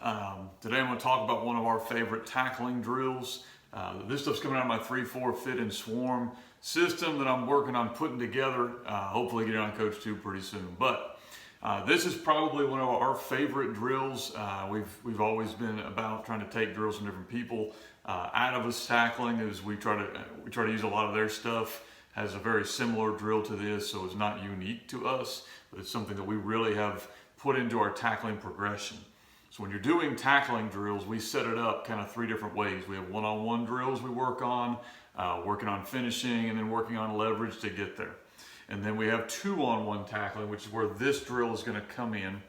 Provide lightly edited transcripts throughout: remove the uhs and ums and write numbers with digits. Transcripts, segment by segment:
Today I'm going to talk about one of our favorite tackling drills. This stuff's coming out of my 3-4 fit and swarm system that I'm working on putting together. Hopefully get it on Coach 2 pretty soon. But this is probably one of our favorite drills. We've always been about trying to take drills from different people out of us tackling. As we try to use a lot of their stuff. Has a very similar drill to this, so it's not unique to us, but it's something that we really have put into our tackling progression. So when you're doing tackling drills, we set it up kind of three different ways. We have one-on-one drills we work on, working on finishing, and then working on leverage to get there. And then we have two-on-one tackling, which is where this drill is going to come in.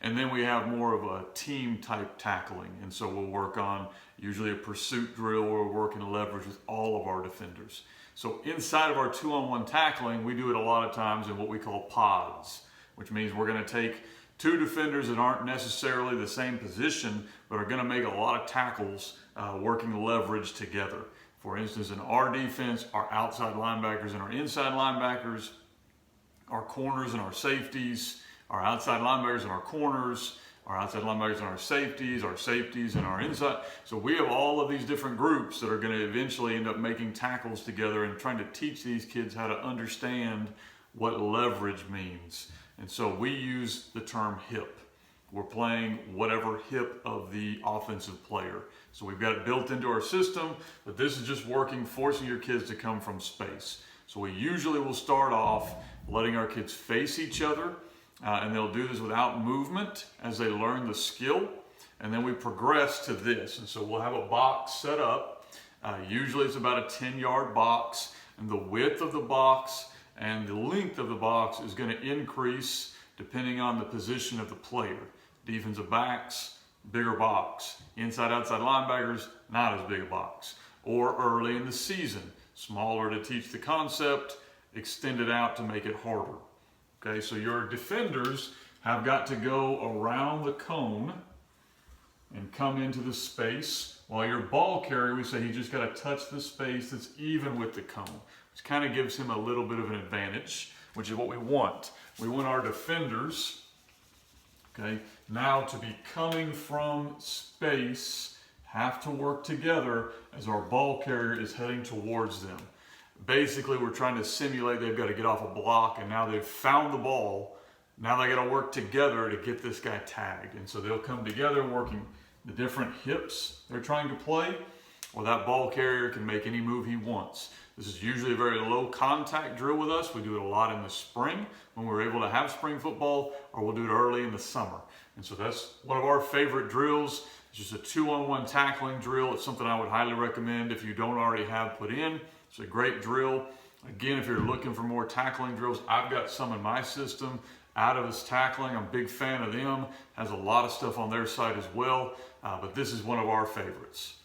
And then we have more of a team type tackling. And so we'll work on usually a pursuit drill where we're working leverage with all of our defenders. So inside of our two-on-one tackling, we do it a lot of times in what we call pods, which means we're going to take two defenders that aren't necessarily the same position, but are going to make a lot of tackles working leverage together. For instance, in our defense, our outside linebackers and our inside linebackers, our corners and our safeties, our outside linebackers and our corners, our outside linebackers and our safeties and our inside. So we have all of these different groups that are going to eventually end up making tackles together and trying to teach these kids how to understand what leverage means. And so we use the term hip. We're playing whatever hip of the offensive player. So we've got it built into our system, but this is just working, forcing your kids to come from space. So we usually will start off letting our kids face each other. And they'll do this without movement as they learn the skill. And then we progress to this. And so we'll have a box set up. Usually it's about a 10-yard box. And the width of the box and the length of the box is going to increase depending on the position of the player. Defensive backs, bigger box. Inside, outside linebackers, not as big a box. Or early in the season, smaller to teach the concept, extend it out to make it harder. Okay, so your defenders have got to go around the cone and come into the space, while your ball carrier, we say he just got to touch the space that's even with the cone, which kind of gives him a little bit of an advantage, which is what we want. We want our defenders, okay, now to be coming from space, have to work together as our ball carrier is heading towards them. Basically, we're trying to simulate they've got to get off a block, and now they've found the ball. Now they got to work together to get this guy tagged. And so they'll come together working the different hips they're trying to play, or that ball carrier can make any move he wants. This is usually a very low contact drill with us. We do it a lot in the spring when we're able to have spring football, or we'll do it early in the summer. And so that's one of our favorite drills. It's just a two-on-one tackling drill. It's something I would highly recommend if you don't already have put in. It's a great drill. Again, if you're looking for more tackling drills, I've got some in my system. Out of Us Tackling, I'm a big fan of them. Has a lot of stuff on their site as well, but this is one of our favorites.